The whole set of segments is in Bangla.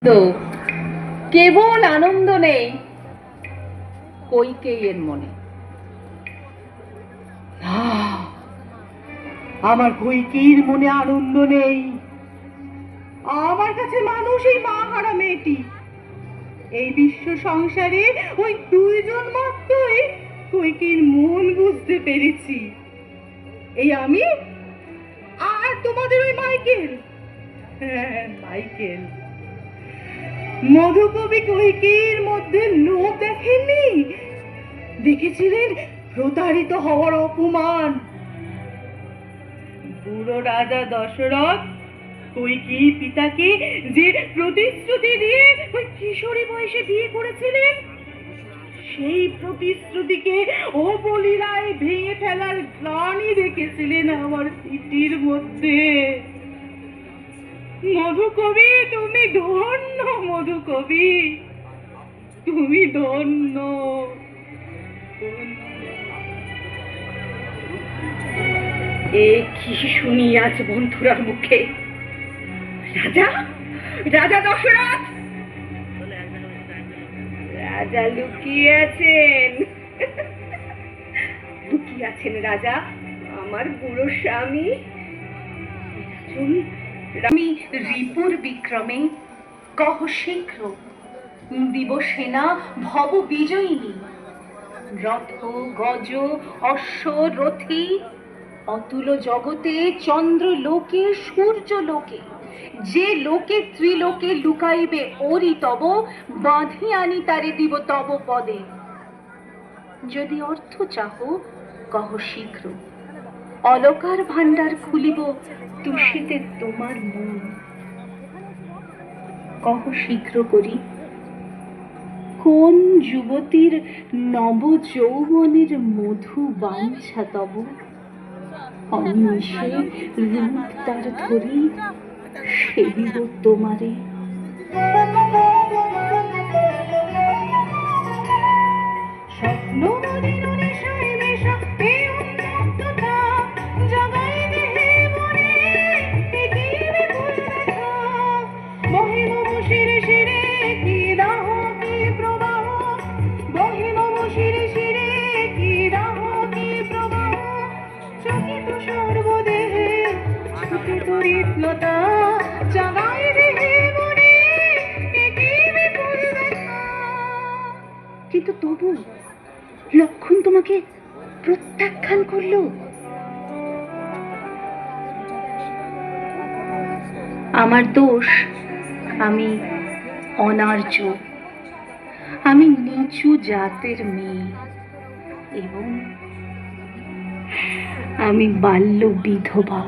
তো কেবল আনন্দ নেই কৈকেয়ীর মনে। আমার কৈকেয়ীর মনে আনন্দ নেই। আমার কাছে মানুষ এই মা হারা মেয়েটি। এই বিশ্ব সংসারে ওই দুইজন মাত্রই কৈকেয়ীর মন বুঝতে পেরেছি। এই আমি আর তোমাদের ওই মাইকেল। হ্যাঁ, মাইকেল। মধুকবি কৈকেয়ীর মধ্যে লোভ দেখেননি? দেখেছিলেন প্রতারিত হওয়ার অপমান। বুড়ো রাজা দশরথ কৈকেয়ী পিতাকে যে প্রতিশ্রুতি দিয়ে ওই কিশোরী বয়সে বিয়ে করেছিলেন, সেই প্রতিশ্রুতিকে অবলীলায় ভেঙে ফেলার গ্লানি রেখেছিলেন আমার পিঠির মধ্যে। মধুকবি, তুমি ধন্য। মধুকবি, তুমি ধন্য। এ কি শুনি আজ বন্ধুরার মুখে? রাজা, রাজা দশরথ, রাজা লুকিয়ে আছেন। লুকিয়ে আছেন রাজা, আমার বুড়ো স্বামী। আমি রিপুর বিক্রমে কহ শীঘ্র দিব সেনা ভব বিজয়িনী। রথ গজ অশ্ব রথী অতুল জগতে চন্দ্র লোকে সূর্য লোকে যে লোকে ত্রিলোকে লুকাইবে ওরি তব বাঁধি আনি তারে দিব তব পদে। যদি অর্থ চাহ কহ শীঘ্র অলকার ভাণ্ডার খুলিব তুষিতে তোমার মন। কহ শীঘ্র করি কোন যুবতীর নব যৌবনের মধু বাঞ্ছা তব। অনিমিষে রূপ তার ধরি সেবিব তোমারে। স্বপ্ন কিন্তু তবু লক্ষণ তোমাকে প্রত্যাখ্যান করলো। আমার দোষ, আমি অনার্য, আমি নিচু জাতের মেয়ে এবং আমি বাল্য বিধবা।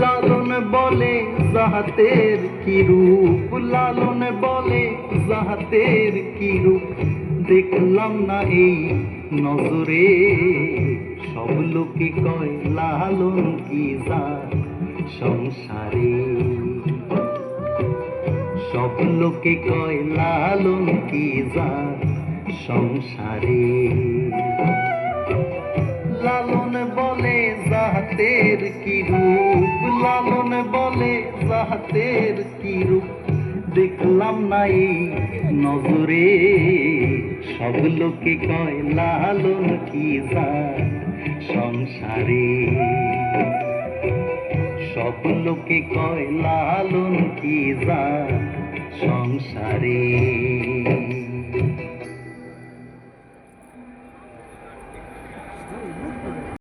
লালন বলে যাহাতের কি রূপ, লালন বলে যাহাতের কি রূপ, দেখলাম না এই নজরে। সব লোকে কয় লালন কি জাত সংসারে, সব লোকে কয় লালন কি জাত সংসারে। লালন বলে যাহাতের কি রূপ, লালন বলে যাহাতের কি রূপ, দেখলাম না এই নজরে। সব লোকে কয় লালন কি জাত সংসারে, সব লোকে কয় লালন কি জাত সংসারে।